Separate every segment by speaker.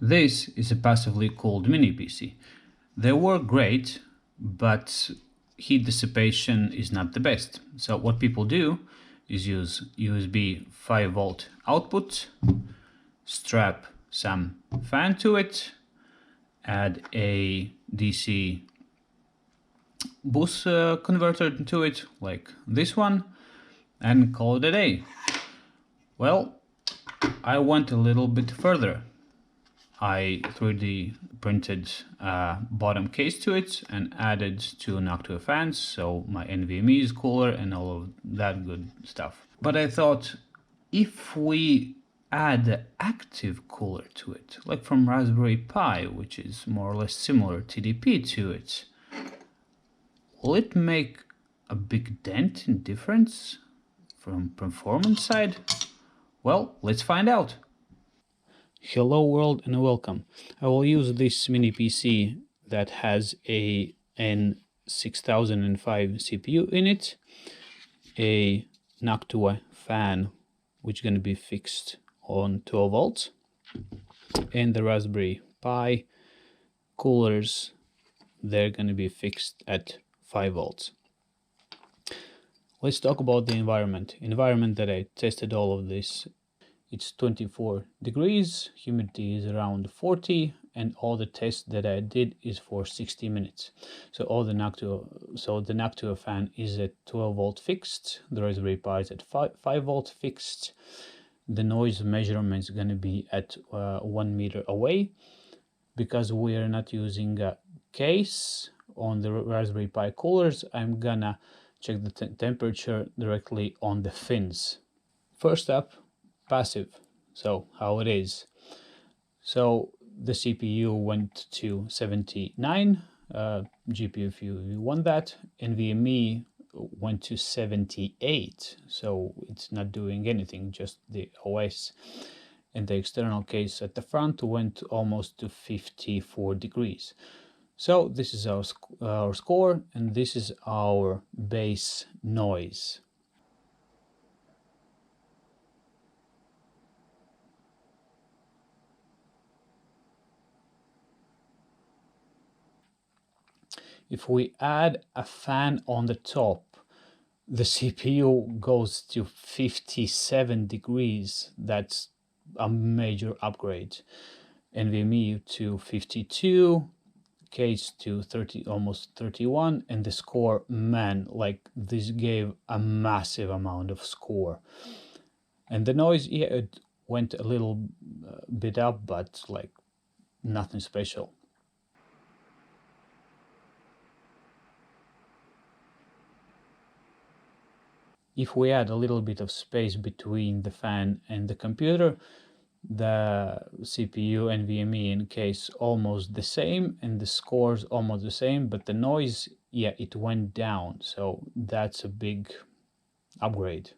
Speaker 1: This is a passively cooled mini PC. They work great, but heat dissipation is not the best. So what people do is use USB 5 volt output, strap some fan to it, add a DC boost converter to it, like this one, and call it a day. Well, I went a little bit further. I 3D printed bottom case to it and added two Noctua fans, so my NVMe is cooler and all of that good stuff. But I thought, if we add the active cooler to it, like from Raspberry Pi, which is more or less similar TDP to it, will it make a big dent in difference from performance side? Well, let's find out. Hello world and welcome. I will use this mini PC that has a N6005 CPU in it, a Noctua fan which is going to be fixed on 12 volts, and the Raspberry Pi coolers, they're going to be fixed at 5 volts. Let's talk about the environment that I tested all of this. It's 24 degrees, humidity is around 40, and all the tests that I did is for 60 minutes. So the Noctua fan is at 12 volt fixed, the Raspberry Pi is at 5 volt fixed. The noise measurement is going to be at 1 meter away. Because we are not using a case on the Raspberry Pi coolers, I'm gonna check the temperature directly on the fins. First up, passive, so how it is. So the CPU went to 79, GPU if you want that, NVMe went to 78, so it's not doing anything, just the OS. And the external case at the front went almost to 54 degrees. So this is our score, and this is our base noise. If we add a fan on the top, the CPU goes to 57 degrees. That's a major upgrade. NVMe to 52, case to 30, almost 31, and the score, man, like this gave a massive amount of score. And the noise, yeah, it went a little bit up, but like nothing special. If we add a little bit of space between the fan and the computer, the CPU, NVMe in case almost the same, and the scores almost the same, but the noise, yeah, it went down, so that's a big upgrade.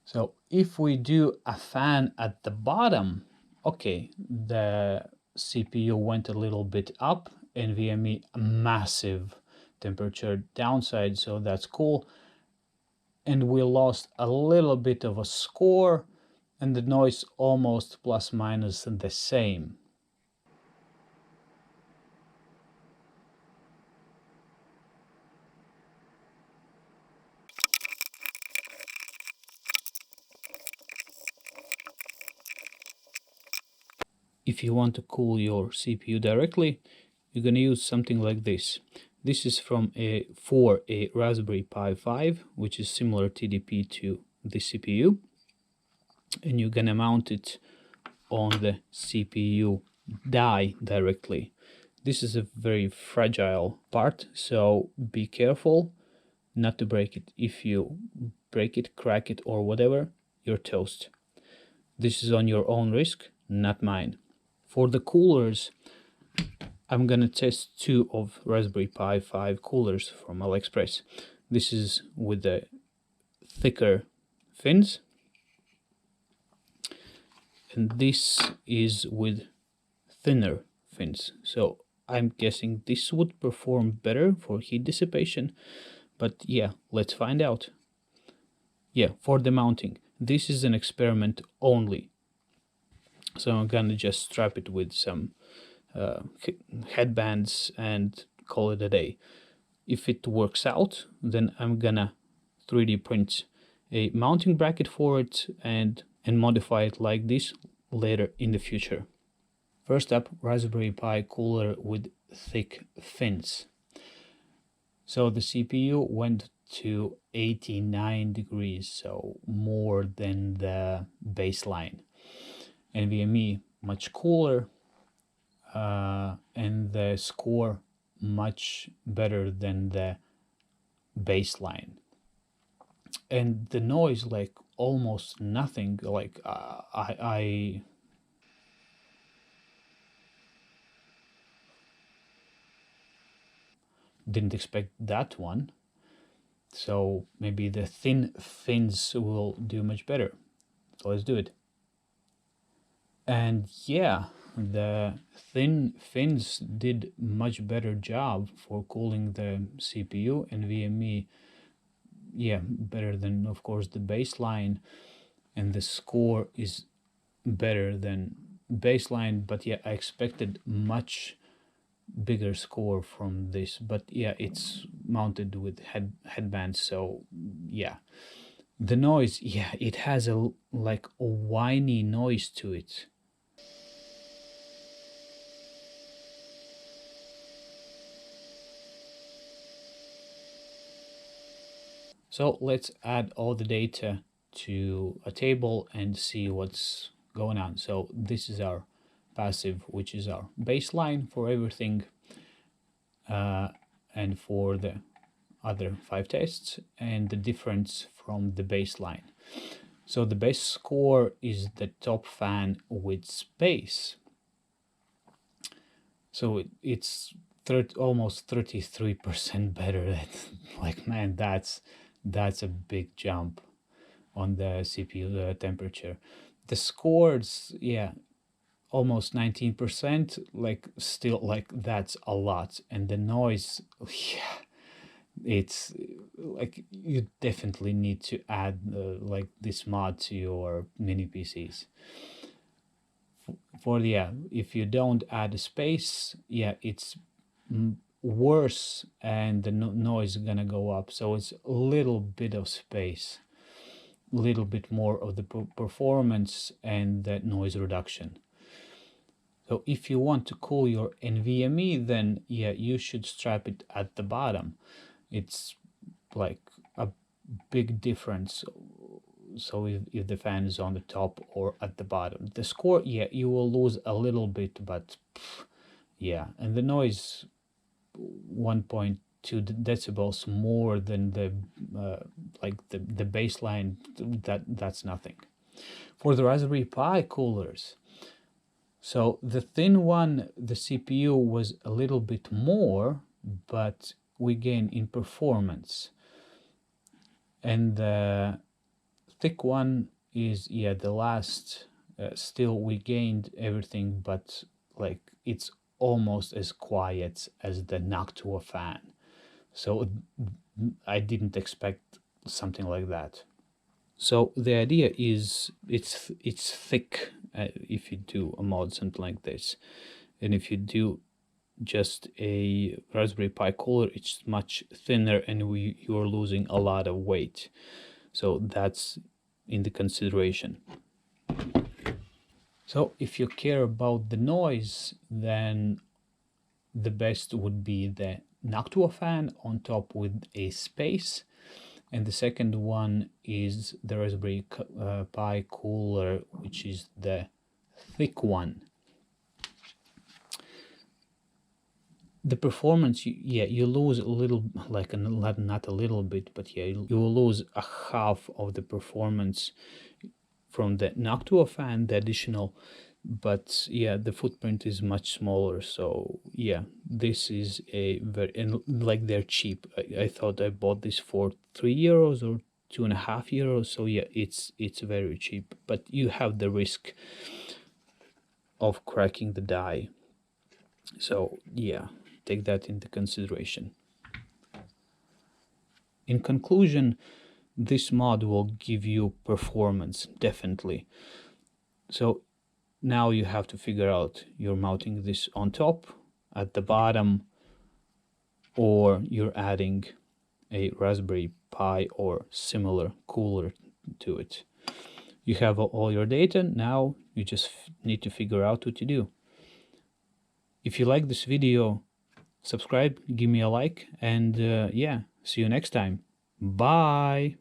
Speaker 1: So if we do a fan at the bottom, okay, the CPU went a little bit up, NVMe a massive temperature downside, so that's cool. And we lost a little bit of a score, and the noise almost plus minus the same. If you want to cool your CPU directly, you're going to use something like this. This is for a Raspberry Pi 5, which is similar TDP to the CPU. And you're going to mount it on the CPU die directly. This is a very fragile part, so be careful not to break it. If you break it, crack it, or whatever, you're toast. This is on your own risk, not mine. For the coolers, I'm gonna test two of Raspberry Pi 5 coolers from AliExpress. This is with the thicker fins, and this is with thinner fins. So I'm guessing this would perform better for heat dissipation, but yeah, let's find out. yeah, for the mounting, this is an experiment only. So I'm gonna just strap it with some headbands and call it a day. If it works out, then I'm gonna 3D print a mounting bracket for it and modify it like this later in the future. First up, Raspberry Pi cooler with thick fins. So the CPU went to 89 degrees, so more than the baseline. NVMe much cooler, and the score much better than the baseline. And the noise, like almost nothing. Like I didn't expect that one. So maybe the thin fins will do much better. So let's do it. And yeah, the thin fins did much better job for cooling the CPU. And NVMe, yeah, better than, of course, the baseline. And the score is better than baseline. But yeah, I expected much bigger score from this. But yeah, it's mounted with headbands. So yeah. The noise, yeah, it has a like a whiny noise to it. So let's add all the data to a table and see what's going on. So this is our passive, which is our baseline for everything, and for the other 5 tests, and the difference from the baseline. So the base score is the top fan with space. So it's almost 33% better. Like, man, that's a big jump on the CPU temperature. The scores, yeah, almost 19%, like still, like that's a lot. And the noise, yeah, it's like you definitely need to add like this mod to your mini PCs. For yeah, if you don't add a space, yeah, it's worse, and the noise is gonna go up. So it's a little bit of space, a little bit more of the performance and the noise reduction. So if you want to cool your NVMe, then yeah, you should strap it at the bottom. It's like a big difference. So if the fan is on the top or at the bottom, the score, yeah, you will lose a little bit, but yeah, and the noise 1.2 decibels more than the like the baseline. That's nothing. For the Raspberry Pi coolers, so the thin one, the CPU was a little bit more, but we gain in performance. And the thick one is, yeah, the last, still we gained everything, but like it's almost as quiet as the Noctua fan. So I didn't expect something like that. So the idea is it's thick if you do a mod something like this, and if you do just a Raspberry Pi cooler, it's much thinner, and you're losing a lot of weight. So that's in the consideration. So if you care about the noise, then the best would be the Noctua fan on top with a space. And the second one is the Raspberry Pi cooler, which is the thick one. The performance, yeah, you lose a little, like not a little bit, but yeah, you will lose a half of the performance from the Noctua fan, the additional, but yeah, the footprint is much smaller. So yeah, this is a very, and like they're cheap. I thought I bought this for €3 or €2.5. So yeah, it's very cheap, but you have the risk of cracking the die. So yeah, take that into consideration. In conclusion, this mod will give you performance, definitely. So now you have to figure out you're mounting this on top, at the bottom, or you're adding a Raspberry Pi or similar cooler to it. You have all your data. Now you just need to figure out what to do. If you like this video, subscribe, give me a like, and yeah, see you next time. Bye.